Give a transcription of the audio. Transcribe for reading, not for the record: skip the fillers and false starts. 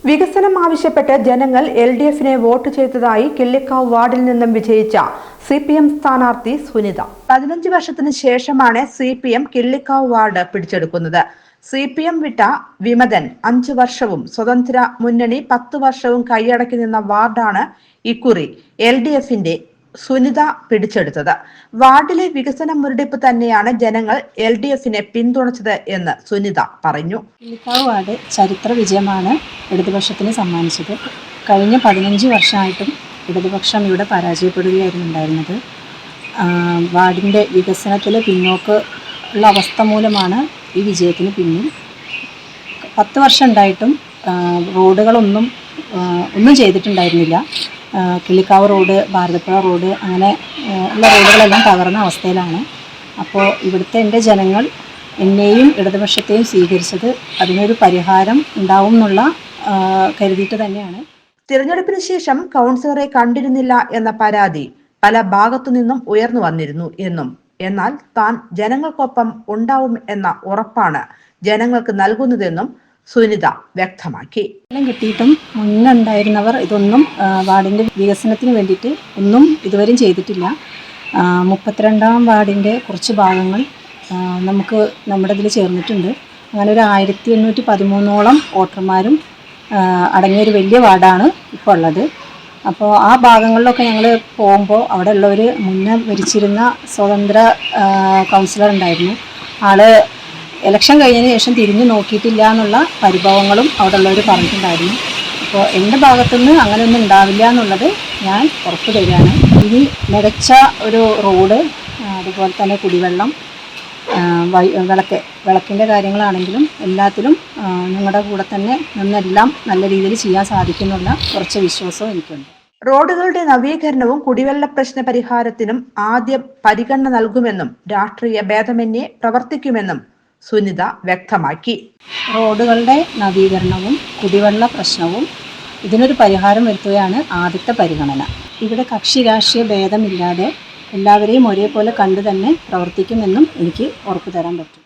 വികസനം ആവശ്യപ്പെട്ട് ജനങ്ങൾ LDFിനെ വോട്ട് ചെയ്തതായി കിള്ളിക്കാവ് വാർഡിൽ നിന്നും വിജയിച്ച CPM സ്ഥാനാർത്ഥി സുനിത. 15 വർഷത്തിന് ശേഷമാണ് CPM കിള്ളിക്കാവ് വാർഡ് പിടിച്ചെടുക്കുന്നത്. CPM വിട്ട വിമതൻ 5 വർഷവും സ്വതന്ത്ര മുന്നണി 10 വർഷവും കൈയടക്കി നിന്ന വാർഡാണ് ഇക്കുറി LDFിന്റെ സുനിത പിടിച്ചെടുത്തത്. വാർഡിലെ വികസന മുരടിപ്പ് തന്നെയാണ് ജനങ്ങൾ LDFിനെ പിന്തുണച്ചത് എന്ന് സുനിത പറഞ്ഞു. കിള്ളിക്കാവ് വാർഡ് ചരിത്ര വിജയമാണ് ഇടതുപക്ഷത്തിന് സമ്മാനിച്ചത്. കഴിഞ്ഞ 15 വർഷമായിട്ടും ഇടതുപക്ഷം ഇവിടെ പരാജയപ്പെടുകയായിരുന്നു ഉണ്ടായിരുന്നത്. വാർഡിൻ്റെ വികസനത്തിൽ പിന്നോക്ക് ഉള്ള അവസ്ഥ മൂലമാണ് ഈ വിജയത്തിന് പിന്നിൽ. 10 വർഷം ഉണ്ടായിട്ടും റോഡുകളൊന്നും ചെയ്തിട്ടുണ്ടായിരുന്നില്ല. കിള്ളിക്കാവ് റോഡ്, ഭാരതപ്പുഴ റോഡ്, അങ്ങനെ ഉള്ള റോഡുകളെല്ലാം തകർന്ന അവസ്ഥയിലാണ്. അപ്പോൾ ഇവിടുത്തെ എൻ്റെ ജനങ്ങൾ എന്നെയും ഇടതുപക്ഷത്തെയും സ്വീകരിച്ചത് അതിനൊരു പരിഹാരം ഉണ്ടാവും എന്നുള്ള കരുതിയിട്ട് തന്നെയാണ്. തിരഞ്ഞെടുപ്പിന് ശേഷം കൗൺസിലറെ കണ്ടിരുന്നില്ല എന്ന പരാതി പല ഭാഗത്തു നിന്നും ഉയർന്നു വന്നിരുന്നു എന്നും, എന്നാൽ താൻ ജനങ്ങൾക്കൊപ്പം ഉണ്ടാവും എന്ന ഉറപ്പാണ് ജനങ്ങൾക്ക് നൽകുന്നതെന്നും സുനിത വ്യക്തമാക്കി. കിട്ടിയിട്ടും മുന്നുണ്ടായിരുന്നവർ ഇതൊന്നും വാർഡിൻ്റെ വികസനത്തിന് വേണ്ടിയിട്ട് ഒന്നും ഇതുവരെയും ചെയ്തിട്ടില്ല. 32-ാം വാർഡിൻ്റെ കുറച്ച് ഭാഗങ്ങൾ നമുക്ക് നമ്മുടെ ഇതിൽ ചേർന്നിട്ടുണ്ട്. അങ്ങനെ ഒരു 1813ഓളം വോട്ടർമാരും അടങ്ങിയൊരു വലിയ വാർഡാണ് ഇപ്പോൾ ഉള്ളത്. അപ്പോൾ ആ ഭാഗങ്ങളിലൊക്കെ ഞങ്ങൾ പോകുമ്പോൾ അവിടെ ഉള്ളവർ മുന്നേ ഭരിച്ചിരുന്ന സ്വതന്ത്ര കൗൺസിലർ ഉണ്ടായിരുന്നു. ആള് ഇലക്ഷൻ കഴിഞ്ഞതിന് ശേഷം തിരിഞ്ഞു നോക്കിയിട്ടില്ല എന്നുള്ള പരിഭവങ്ങളും അവിടെ ഉള്ളവർ പറഞ്ഞിട്ടുണ്ടായിരുന്നു. അപ്പോൾ എൻ്റെ ഭാഗത്തുനിന്ന് അങ്ങനെയൊന്നും ഉണ്ടാവില്ല എന്നുള്ളത് ഞാൻ ഉറപ്പ് തരികയാണ്. ഇനി മികച്ച ഒരു റോഡ്, അതുപോലെ തന്നെ കുടിവെള്ളം, വിളക്കിൻ്റെ കാര്യങ്ങളാണെങ്കിലും എല്ലാത്തിലും നിങ്ങളുടെ കൂടെ തന്നെ നിന്നെല്ലാം നല്ല രീതിയിൽ ചെയ്യാൻ സാധിക്കുന്നുള്ള കുറച്ച് വിശ്വാസവും എനിക്കുണ്ട്. റോഡുകളുടെ നവീകരണവും കുടിവെള്ള പ്രശ്ന പരിഹാരത്തിനും ആദ്യം പരിഗണന നൽകുമെന്നും രാഷ്ട്രീയ ഭേദമന്യേ പ്രവർത്തിക്കുമെന്നും സുനിത വ്യക്തമാക്കി. റോഡുകളുടെ നവീകരണവും കുടിവെള്ള പ്രശ്നവും ഇതിനൊരു പരിഹാരം വരുത്തുകയാണ് ആദ്യത്തെ പരിഗണന. ഇവിടെ കക്ഷി രാഷ്ട്രീയ ഭേദമില്ലാതെ എല്ലാവരെയും ഒരേപോലെ കണ്ടു തന്നെ പ്രവർത്തിക്കുമെന്നും എനിക്ക് ഉറപ്പു തരാൻ പറ്റും.